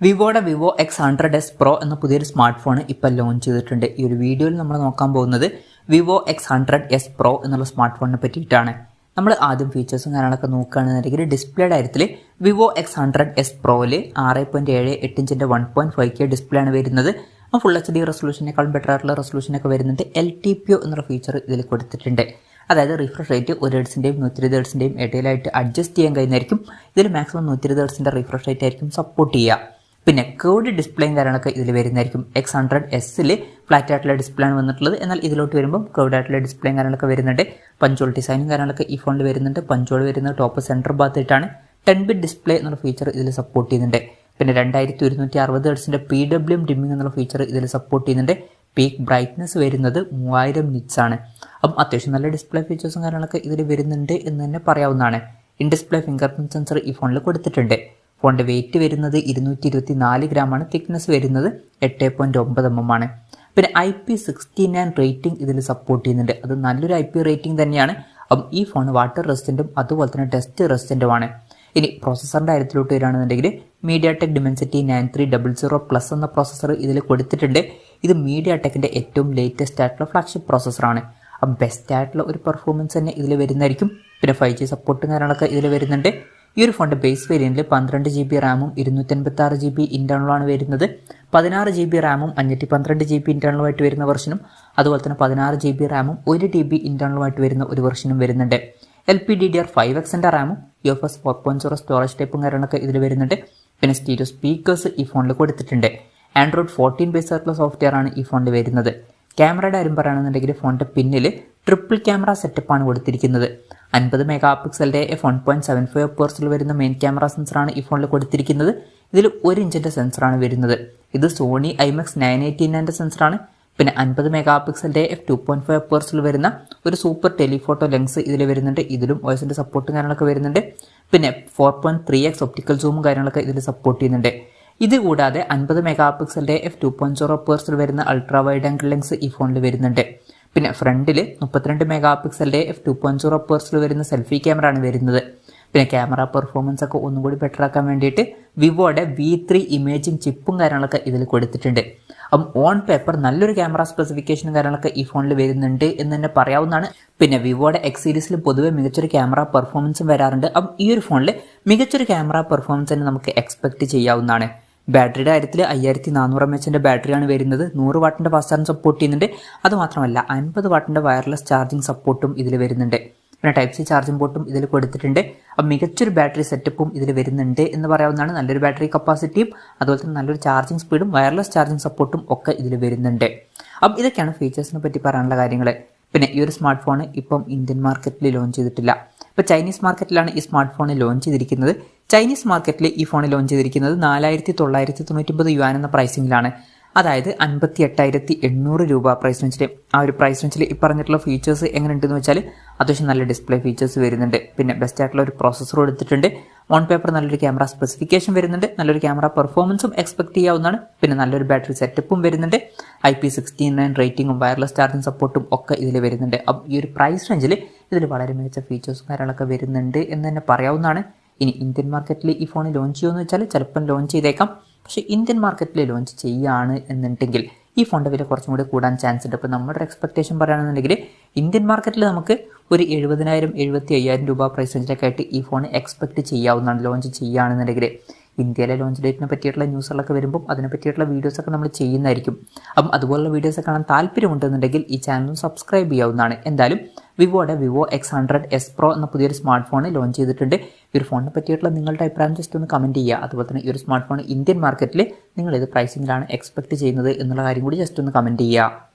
വിവോയുടെ Vivo X100s Pro എന്ന പുതിയൊരു smart phone ഇപ്പോൾ ലോഞ്ച് ചെയ്തിട്ടുണ്ട്. ഈ ഒരു വീഡിയോയിൽ നമ്മൾ നോക്കാൻ പോകുന്നത് വിവോ X100s Pro എന്നുള്ള സ്മാർട്ട് ഫോണിനെ പറ്റിയിട്ടാണ്. നമ്മൾ ആദ്യം ഫീച്ചേഴ്സും കാര്യങ്ങളൊക്കെ നോക്കുകയാണെന്നുണ്ടെങ്കിൽ ഡിസ്പ്ലേയുടെ കാര്യത്തിൽ വിവോ X100s Proയിൽ 6.78 ഇഞ്ചിൻ്റെ 1.5K ഡിസ്പ്ലേ ആണ് വരുന്നത്. ഫുൾ HD റെസൊല്യൂഷനേക്കാളും ബെറ്റർ ആയിട്ടുള്ള റെസൊല്യൂഷനൊക്കെ വരുന്നുണ്ട്. LTPO എന്നൊരു ഫീച്ചർ ഇതിൽ കൊടുത്തിട്ടുണ്ട്. അതായത് റിഫ്രഷ് റേറ്റ് 1 ഹെർട്സിൻ്റെയും 120 ഹെർട്സിൻ്റെയും ഇടയിലായിട്ട് അഡ്ജസ്റ്റ് ചെയ്യാൻ കഴിയുന്നതായിരിക്കും. ഇതിൽ മാക്സിമം 120 ഹെർട്സിൻ്റെ റിഫ്രഷ് റേറ്റ് ആയിരിക്കും സപ്പോർട്ട് ചെയ്യുക. പിന്നെ കേർഡ് ഡിസ്പ്ലേയും കാര്യങ്ങളൊക്കെ ഇതിൽ വരുന്നതായിരിക്കും. X100sൽ ഫ്ലാറ്റ് ആയിട്ടുള്ള ഡിസ്പ്ലേ ആണ് വന്നിട്ടുള്ളത്. എന്നാൽ ഇതിലോട്ട് വരുമ്പോൾ കേർഡ് ആയിട്ടുള്ള ഡിസ്പ്ലേയും കാര്യങ്ങളൊക്കെ വരുന്നുണ്ട്. പഞ്ചോൾ ഡിസൈനും കാര്യങ്ങളൊക്കെ ഈ ഫോണിൽ വരുന്നുണ്ട്. പഞ്ചോൾ വരുന്നത് ടോപ്പ് സെൻറ്റർ ഭാഗത്തായിട്ടാണ്. 10 ബിറ്റ് ഡിസ്പ്ലേ എന്നുള്ള ഫീച്ചർ ഇതിൽ സപ്പോർട്ട് ചെയ്യുന്നുണ്ട്. പിന്നെ 2160 ഹെർട്സിൻ്റെ PWM ഡിമ്മിംഗ് എന്നുള്ള ഫീച്ചർ ഇതിൽ സപ്പോർട്ട് ചെയ്യുന്നുണ്ട്. പീക്ക് ബ്രൈറ്റ്നസ് വരുന്നത് 3000 nits ആണ്. അപ്പം അത്യാവശ്യം നല്ല ഡിസ്പ്ലേ ഫീച്ചേഴ്സും കാര്യങ്ങളൊക്കെ ഇതിൽ വരുന്നുണ്ട് എന്ന് തന്നെ പറയാവുന്നതാണ്. In display finger print sensor ഈ ഫോണിൽ കൊടുത്തിട്ടുണ്ട്. ഫോണിൻ്റെ വെയിറ്റ് വരുന്നത് 224 ഗ്രാമാണ്. തിക്നെസ് വരുന്നത് 8.9 mm ആണ്. പിന്നെ IP69 റേറ്റിംഗ് ഇതിൽ സപ്പോർട്ട് ചെയ്യുന്നുണ്ട്. അത് നല്ലൊരു IP റേറ്റിംഗ് തന്നെയാണ്. അപ്പം ഈ ഫോൺ വാട്ടർ റെസിസ്റ്റൻറ്റും അതുപോലെ തന്നെ ഡസ്റ്റ് റെസിസ്റ്റൻറ്റുമാണ്. ഇനി പ്രോസസ്സറിൻ്റെ കാര്യത്തിലോട്ട് വരികയാണെന്നുണ്ടെങ്കിൽ MediaTek Dimensity 9300+ എന്ന പ്രോസസ്സർ ഇതിൽ കൊടുത്തിട്ടുണ്ട്. ഇത് MediaTekൻ്റെ ഏറ്റവും ലേറ്റസ്റ്റ് ആയിട്ടുള്ള ഫ്ലാഗ്ഷിപ്പ് പ്രോസസ്സറാണ്. അപ്പം ബെസ്റ്റ് ആയിട്ടുള്ള ഒരു പെർഫോമൻസ് തന്നെ ഇതിൽ വരുന്നതായിരിക്കും. പിന്നെ 5G സപ്പോർട്ടും കാര്യങ്ങളൊക്കെ ഇതിൽ വരുന്നുണ്ട്. ഈ ഒരു ഫോണിൻ്റെ ബേസ് വേരിയൻറ്റിൽ 12 GB റാമും 256 GB ഇൻറ്റേർണലുമാണ് വരുന്നത്. 16 GB റാമും 512 GB ഇൻറ്റേർണലുമായിട്ട് വരുന്ന വെർഷനും അതുപോലെ തന്നെ 16 GB റാമും 1 TB ഇൻറ്റേർണലുമായിട്ട് വരുന്ന ഒരു വെർഷനും വരുന്നുണ്ട്. LPDDR5Xൻ്റെ റാമും UFS 4.0 സ്റ്റോറേജ് ടൈപ്പും കാര്യങ്ങളൊക്കെ ഇതിൽ വരുന്നുണ്ട്. പിന്നെ സ്റ്റീരിയോ സ്പീക്കേഴ്സ് ഈ ഫോണിൽ കൊടുത്തിട്ടുണ്ട്. Android 14 ബേസ് ആയിട്ടുള്ള സോഫ്റ്റ്വെയർ ആണ് ഈ ഫോണിൽ വരുന്നത്. ക്യാമറയുടെ കാര്യം പറയുകയാണെന്നുണ്ടെങ്കിൽ ഫോണിൻ്റെ പിന്നിൽ ട്രിപ്പിൾ ക്യാമറ സെറ്റപ്പാണ് കൊടുത്തിരിക്കുന്നത്. 50 മെഗാ പിക്സലിൻ്റെ f1.75 വരുന്ന മെയിൻ ക്യാമറ സെൻസറാണ് ഈ ഫോണിൽ കൊടുത്തിരിക്കുന്നത്. ഇതിൽ 1 ഇഞ്ചിൻ്റെ സെൻസറാണ് വരുന്നത്. ഇത് സോണി IMX 989ൻ്റെ സെൻസറാണ്. പിന്നെ 50 മെഗാ പിക്സലിൻ്റെ f2.5 വരുന്ന ഒരു സൂപ്പർ ടെലിഫോട്ടോ ലെൻസ് ഇതിൽ വരുന്നുണ്ട്. ഇതിലും OISൻ്റെ സപ്പോർട്ടും കാര്യങ്ങളൊക്കെ വരുന്നുണ്ട്. പിന്നെ 4.3x ഒപ്റ്റിക്കൽ സൂമും കാര്യങ്ങളൊക്കെ ഇതിൽ സപ്പോർട്ട് ചെയ്യുന്നുണ്ട്. ഇത് കൂടാതെ 50 മെഗാ പിക്സലിൻ്റെ f2.0 വരുന്ന അൾട്രാ വൈഡ് ആംഗിൾ ലെൻസ് ഈ ഫോണിൽ വരുന്നുണ്ട്. പിന്നെ ഫ്രണ്ടിൽ 32 മെഗാ പിക്സലിൻ്റെ f2.0 വരുന്ന സെൽഫി ക്യാമറ ആണ് വരുന്നത്. പിന്നെ ക്യാമറ പെർഫോമൻസ് ഒക്കെ ഒന്നും കൂടി ബെറ്റർ ആക്കാൻ വേണ്ടിയിട്ട് വിവോയുടെ V3 ഇമേജിംഗ് ചിപ്പും കാര്യങ്ങളൊക്കെ ഇതിൽ കൊടുത്തിട്ടുണ്ട്. അപ്പം ഓൺ പേപ്പർ നല്ലൊരു ക്യാമറ സ്പെസിഫിക്കേഷനും കാര്യങ്ങളൊക്കെ ഈ ഫോണിൽ വരുന്നുണ്ട് എന്ന് തന്നെ പറയാവുന്നതാണ്. പിന്നെ വിവോയുടെ X സീരീസിൽ പൊതുവെ മികച്ചൊരു ക്യാമറ പെർഫോമൻസും വരാറുണ്ട്. അപ്പം ഈ ഒരു ഫോണിൽ മികച്ചൊരു ക്യാമറ പെർഫോമൻസ് തന്നെ നമുക്ക് എക്സ്പെക്ട് ചെയ്യാവുന്നതാണ്. ബാറ്ററിയുടെ കാര്യത്തിൽ 5400 mAh ബാറ്ററിയാണ് വരുന്നത്. 100 വാട്ടിൻ്റെ ഫാസ്റ്റ് ചാർജിങ് സപ്പോർട്ട് ചെയ്യുന്നുണ്ട്. അതുമാത്രമല്ല 50 വാട്ടിൻ്റെ വയർലെസ് ചാർജിങ് സപ്പോർട്ടും ഇതിൽ വരുന്നുണ്ട്. പിന്നെ Type-C ചാർജിങ് പോർട്ടും ഇതിൽ കൊടുത്തിട്ടുണ്ട്. അപ്പം മികച്ചൊരു ബാറ്ററി സെറ്റപ്പും ഇതിൽ വരുന്നുണ്ട് എന്ന് പറയാവുന്നതാണ്. നല്ലൊരു ബാറ്ററി കപ്പാസിറ്റിയും അതുപോലെ തന്നെ നല്ലൊരു ചാർജിങ് സ്പീഡും വയർലെസ് ചാർജിങ് സപ്പോർട്ടും ഒക്കെ ഇതിൽ വരുന്നുണ്ട്. അപ്പം ഇതൊക്കെയാണ് ഫീച്ചേഴ്സിനെ പറ്റി പറയാനുള്ള കാര്യങ്ങൾ. പിന്നെ ഈ ഒരു സ്മാർട്ട് ഫോൺ ഇപ്പം ഇന്ത്യൻ മാർക്കറ്റിൽ ലോഞ്ച് ചെയ്തിട്ടില്ല. ഇപ്പോൾ ചൈനീസ് മാർക്കറ്റിലാണ് ഈ സ്മാർട്ട് ഫോൺ ലോഞ്ച് ചെയ്തിരിക്കുന്നത്. ചൈനീസ് മാർക്കറ്റിൽ ഈ ഫോൺ ലോഞ്ച് ചെയ്തിരിക്കുന്നത് 4999 യുവാൻ എന്ന പ്രൈസിങ്ങിലാണ്. അതായത് 58,800 രൂപ പ്രൈസ് റേഞ്ചിൽ. ആ ഒരു പ്രൈസ് റേഞ്ചിൽ ഈ പറഞ്ഞിട്ടുള്ള ഫീച്ചേഴ്സ് എങ്ങനെ ഉണ്ടെന്ന് വെച്ചാൽ അത്യാവശ്യം നല്ല ഡിസ്പ്ലേ ഫീച്ചേഴ്സ് വരുന്നുണ്ട്. പിന്നെ ബെസ്റ്റ് ആയിട്ടുള്ള ഒരു പ്രോസസ്സർ കൊടുത്തിട്ടുണ്ട്. ഓൺ പേപ്പർ നല്ലൊരു ക്യാമറ സ്പെസിഫിക്കേഷൻ വരുന്നുണ്ട്. നല്ലൊരു ക്യാമറ പെർഫോമൻസും എക്സ്പെക്ട് ചെയ്യാവുന്നതാണ്. പിന്നെ നല്ലൊരു ബാറ്ററി സെറ്റപ്പും വരുന്നുണ്ട്. IP69 റേറ്റിംഗും വയർലെസ് ചാർജിങ് സപ്പോർട്ടും ഒക്കെ ഇതിൽ വരുന്നുണ്ട്. അപ്പം ഈ ഒരു പ്രൈസ് റേഞ്ചിൽ ഇതിൽ വളരെ മികച്ച ഫീച്ചേഴ്സും കാര്യങ്ങളൊക്കെ വരുന്നുണ്ട് എന്ന് തന്നെ പറയാവുന്നതാണ്. ഇനി ഇന്ത്യൻ മാർക്കറ്റിൽ ഈ ഫോൺ ലോഞ്ച് ചെയ്യുമെന്ന് വെച്ചാൽ ചിലപ്പം ലോഞ്ച് ചെയ്തേക്കാം. പക്ഷേ ഇന്ത്യൻ മാർക്കറ്റിൽ ലോഞ്ച് ചെയ്യുകയാണ് എന്നുണ്ടെങ്കിൽ ഈ ഫോണിൻ്റെ വില കുറച്ചും കൂടി കൂടാൻ ചാൻസ് ഉണ്ട്. ഇപ്പോൾ നമ്മുടെ ഒരു എക്സ്പെക്ടേഷൻ പറയുകയാണെന്നുണ്ടെങ്കിൽ ഇന്ത്യൻ മാർക്കറ്റിൽ നമുക്ക് ഒരു 70,000-75,000 രൂപ പ്രൈസ് റേഞ്ചിലൊക്കെ ആയിട്ട് ഈ ഫോൺ എക്സ്പെക്ട് ചെയ്യാവുന്നതാണ് ലോഞ്ച് ചെയ്യുകയാണെന്നുണ്ടെങ്കിൽ. ഇന്ത്യയിലെ ലോഞ്ച് ഡേറ്റിനെ പറ്റിയിട്ടുള്ള ന്യൂസുകളൊക്കെ വരുമ്പോൾ അതിനെ പറ്റിയിട്ടുള്ള വീഡിയോസൊക്കെ നമ്മൾ ചെയ്യുന്നതായിരിക്കും. അപ്പം അതുപോലുള്ള വീഡിയോസ് കാണാൻ താല്പര്യമുണ്ടെന്നുണ്ടെങ്കിൽ ഈ ചാനൽ സബ്സ്ക്രൈബ് ചെയ്യാവുന്നതാണ്. എന്തായാലും വിവോയുടെ വിവോ X100s Pro എന്ന പുതിയൊരു സ്മാർട്ട് ഫോൺ ലോഞ്ച് ചെയ്തിട്ടുണ്ട്. ഈ ഒരു ഫോണിനെ പറ്റിയിട്ടുള്ള നിങ്ങളുടെ അഭിപ്രായം ജസ്റ്റ് ഒന്ന് കമൻറ്റ് ചെയ്യുക. അതുപോലെ തന്നെ ഈ ഒരു സ്മാർട്ട് ഫോൺ ഇന്ത്യൻ മാർക്കറ്റിൽ നിങ്ങൾ ഏത് പ്രൈസിങ്ങിലാണ് എക്സ്പെക്ട് ചെയ്യുന്നത് എന്നുള്ള കാര്യം കൂടി ജസ്റ്റ് ഒന്ന് കമൻറ്റ് ചെയ്യുക.